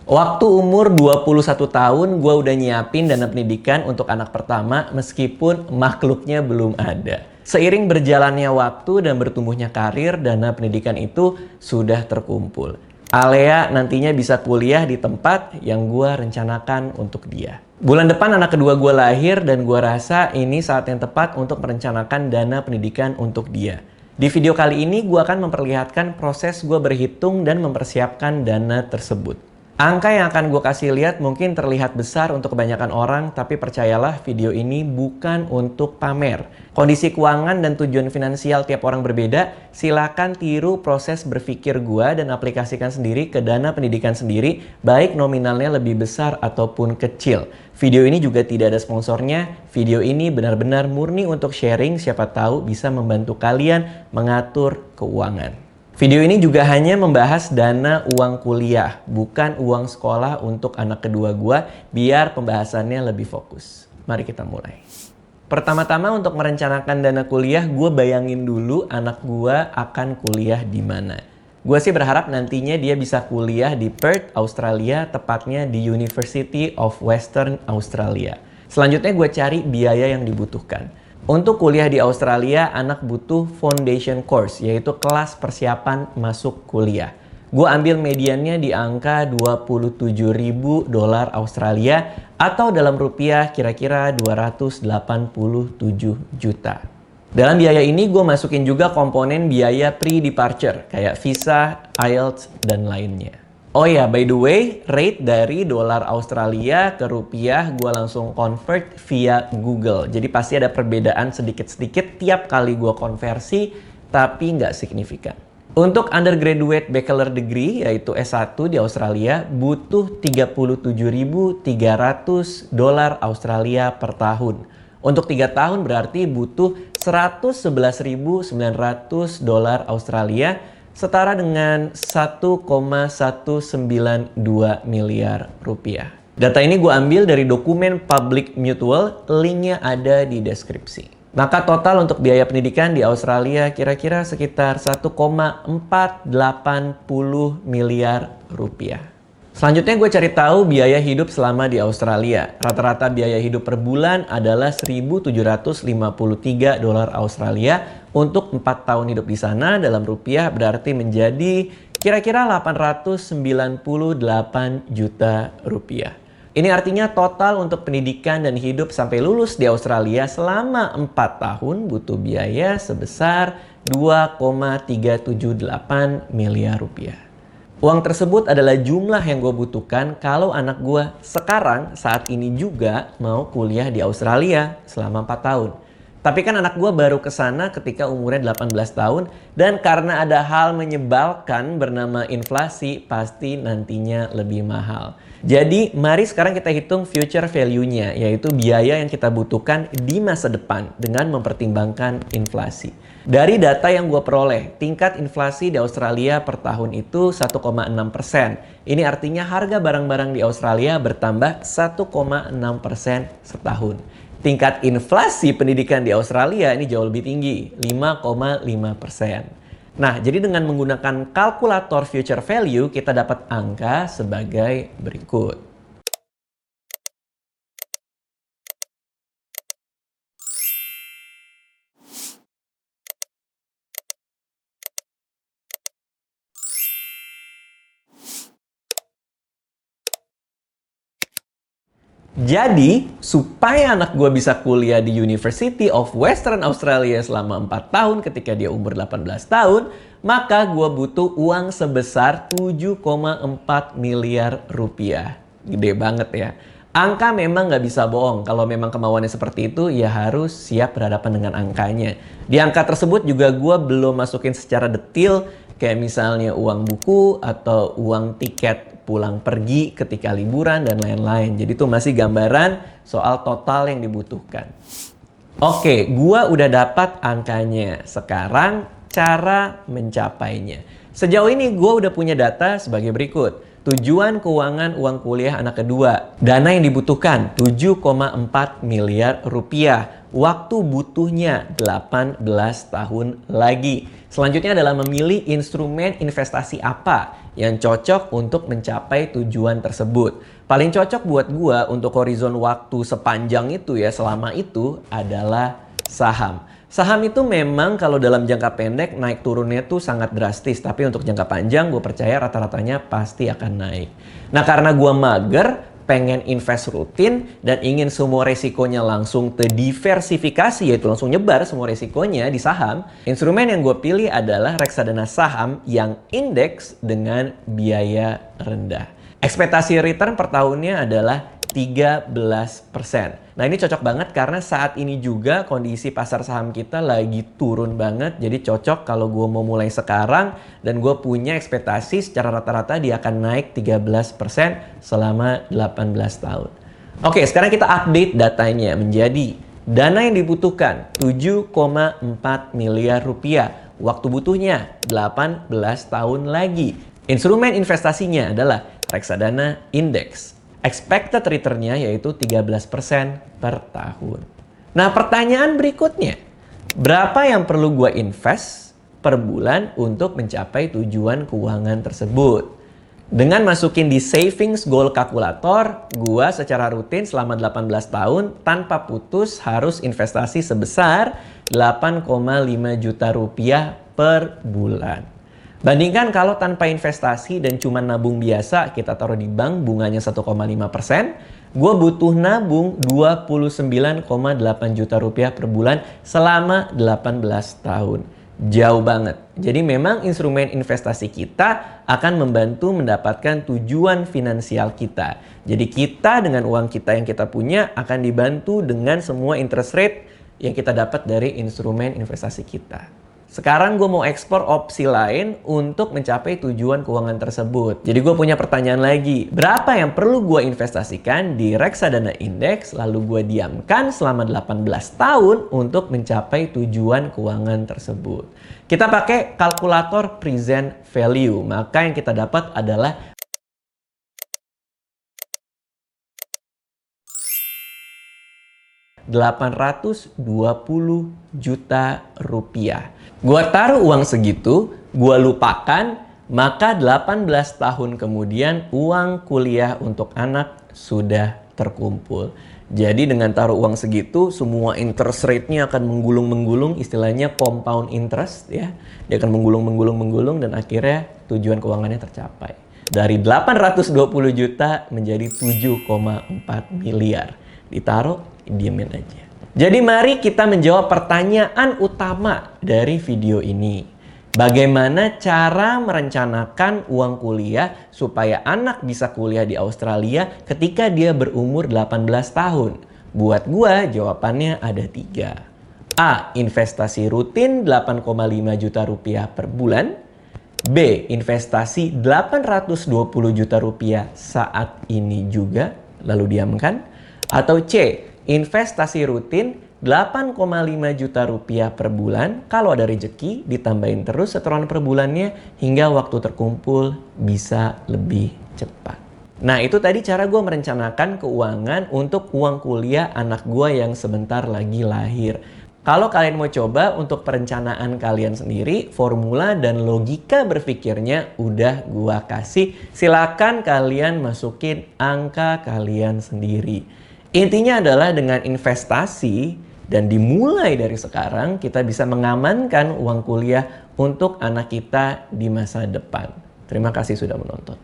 Waktu umur 21 tahun, gue udah nyiapin dana pendidikan untuk anak pertama meskipun makhluknya belum ada. Seiring berjalannya waktu dan bertumbuhnya karir, dana pendidikan itu sudah terkumpul. Alea nantinya bisa kuliah di tempat yang gue rencanakan untuk dia. Bulan depan anak kedua gue lahir dan gue rasa ini saat yang tepat untuk merencanakan dana pendidikan untuk dia. Di video kali ini gue akan memperlihatkan proses gue berhitung dan mempersiapkan dana tersebut. Angka yang akan gue kasih lihat mungkin terlihat besar untuk kebanyakan orang, tapi percayalah video ini bukan untuk pamer. Kondisi keuangan dan tujuan finansial tiap orang berbeda, silakan tiru proses berpikir gue dan aplikasikan sendiri ke dana pendidikan sendiri, baik nominalnya lebih besar ataupun kecil. Video ini juga tidak ada sponsornya, video ini benar-benar murni untuk sharing, siapa tahu bisa membantu kalian mengatur keuangan. Video ini juga hanya membahas dana uang kuliah, bukan uang sekolah untuk anak kedua gua, biar pembahasannya lebih fokus. Mari kita mulai. Pertama-tama untuk merencanakan dana kuliah, gua bayangin dulu anak gua akan kuliah di mana. Gua sih berharap nantinya dia bisa kuliah di Perth, Australia, tepatnya di University of Western Australia. Selanjutnya gue cari biaya yang dibutuhkan. Untuk kuliah di Australia, anak butuh foundation course, yaitu kelas persiapan masuk kuliah. Gue ambil mediannya di angka 27.000 dolar Australia atau dalam rupiah kira-kira 287 juta. Dalam biaya ini gue masukin juga komponen biaya pre-departure, kayak visa, IELTS, dan lainnya. Oh ya, by the way, rate dari dolar Australia ke rupiah gue langsung convert via Google. Jadi pasti ada perbedaan sedikit-sedikit tiap kali gue konversi, tapi nggak signifikan. Untuk undergraduate bachelor degree, yaitu S1 di Australia, butuh 37.300 dolar Australia per tahun. Untuk 3 tahun berarti butuh 111.900 dolar Australia, setara dengan 1,192 miliar rupiah. Data ini gue ambil dari dokumen Public Mutual, linknya ada di deskripsi. Maka total untuk biaya pendidikan di Australia kira-kira sekitar 1,480 miliar rupiah. Selanjutnya gue cari tahu biaya hidup selama di Australia. Rata-rata biaya hidup per bulan adalah 1.753 dolar Australia. Untuk 4 tahun hidup di sana dalam rupiah berarti menjadi kira-kira 898 juta rupiah. Ini artinya total untuk pendidikan dan hidup sampai lulus di Australia selama 4 tahun butuh biaya sebesar 2,378 miliar rupiah. Uang tersebut adalah jumlah yang gue butuhkan kalau anak gue sekarang saat ini juga mau kuliah di Australia selama 4 tahun. Tapi kan anak gue baru ke sana ketika umurnya 18 tahun dan karena ada hal menyebalkan bernama inflasi pasti nantinya lebih mahal. Jadi mari sekarang kita hitung future value-nya, yaitu biaya yang kita butuhkan di masa depan dengan mempertimbangkan inflasi. Dari data yang gue peroleh, tingkat inflasi di Australia per tahun itu 1,6%. Ini artinya harga barang-barang di Australia bertambah 1,6% setahun. Tingkat inflasi pendidikan di Australia ini jauh lebih tinggi, 5,5%. Nah, jadi dengan menggunakan kalkulator future value, kita dapat angka sebagai berikut. Jadi, supaya anak gue bisa kuliah di University of Western Australia selama 4 tahun ketika dia umur 18 tahun, maka gue butuh uang sebesar 7,4 miliar rupiah. Gede banget ya. Angka memang nggak bisa bohong. Kalau memang kemauannya seperti itu, ya harus siap berhadapan dengan angkanya. Di angka tersebut juga gue belum masukin secara detail, kayak misalnya uang buku atau uang tiket pulang pergi ketika liburan dan lain-lain. Jadi itu masih gambaran soal total yang dibutuhkan. Oke, gua udah dapat angkanya. Sekarang cara mencapainya. Sejauh ini gua udah punya data sebagai berikut. Tujuan keuangan uang kuliah anak kedua. Dana yang dibutuhkan 7,4 miliar rupiah. Waktu butuhnya 18 tahun lagi. Selanjutnya adalah memilih instrumen investasi apa yang cocok untuk mencapai tujuan tersebut. Paling cocok buat gua untuk horizon waktu sepanjang itu ya, selama itu adalah saham. Saham itu memang kalau dalam jangka pendek naik turunnya tuh sangat drastis. Tapi untuk jangka panjang gue percaya rata-ratanya pasti akan naik. Nah karena gue mager, pengen invest rutin, dan ingin semua resikonya langsung terdiversifikasi, yaitu langsung nyebar semua resikonya di saham, instrumen yang gue pilih adalah reksadana saham yang indeks dengan biaya rendah. Ekspektasi return per tahunnya adalah 13%. Nah ini cocok banget karena saat ini juga kondisi pasar saham kita lagi turun banget. Jadi cocok kalau gue mau mulai sekarang dan gue punya ekspektasi secara rata-rata dia akan naik 13% selama 18 tahun. Oke, sekarang kita update datanya menjadi dana yang dibutuhkan 7,4 miliar rupiah. Waktu butuhnya 18 tahun lagi. Instrumen investasinya adalah reksadana indeks. Expected return-nya yaitu 13% per tahun. Nah pertanyaan berikutnya, berapa yang perlu gue invest per bulan untuk mencapai tujuan keuangan tersebut? Dengan masukin di savings goal calculator, gue secara rutin selama 18 tahun tanpa putus harus investasi sebesar 8,5 juta rupiah per bulan. Bandingkan kalau tanpa investasi dan cuma nabung biasa, kita taruh di bank bunganya 1,5%, gue butuh nabung 29,8 juta rupiah per bulan selama 18 tahun. Jauh banget. Jadi memang instrumen investasi kita akan membantu mendapatkan tujuan finansial kita. Jadi kita dengan uang kita yang kita punya akan dibantu dengan semua interest rate yang kita dapat dari instrumen investasi kita. Sekarang gue mau eksplor opsi lain untuk mencapai tujuan keuangan tersebut. Jadi gue punya pertanyaan lagi. Berapa yang perlu gue investasikan di reksadana indeks lalu gue diamkan selama 18 tahun untuk mencapai tujuan keuangan tersebut. Kita pakai kalkulator present value. Maka yang kita dapat adalah 820 juta rupiah. Gua taruh uang segitu, gua lupakan, maka 18 tahun kemudian uang kuliah untuk anak sudah terkumpul. Jadi dengan taruh uang segitu, semua interest rate-nya akan menggulung-menggulung, istilahnya compound interest ya. Dia akan menggulung dan akhirnya tujuan keuangannya tercapai. Dari 820 juta menjadi 7,4 miliar. Ditaruh, diemin aja. Jadi mari kita menjawab pertanyaan utama dari video ini. Bagaimana cara merencanakan uang kuliah supaya anak bisa kuliah di Australia ketika dia berumur 18 tahun? Buat gua jawabannya ada 3. A. Investasi rutin 8,5 juta rupiah per bulan. B. Investasi 820 juta rupiah saat ini juga, lalu diamkan. Atau C. Investasi rutin 8,5 juta rupiah per bulan, kalau ada rezeki ditambahin terus setoran per bulannya hingga waktu terkumpul bisa lebih cepat. Nah itu tadi cara gue merencanakan keuangan untuk uang kuliah anak gue yang sebentar lagi lahir. Kalau kalian mau coba untuk perencanaan kalian sendiri, formula dan logika berpikirnya udah gue kasih. Silakan kalian masukin angka kalian sendiri. Intinya adalah dengan investasi dan dimulai dari sekarang kita bisa mengamankan uang kuliah untuk anak kita di masa depan. Terima kasih sudah menonton.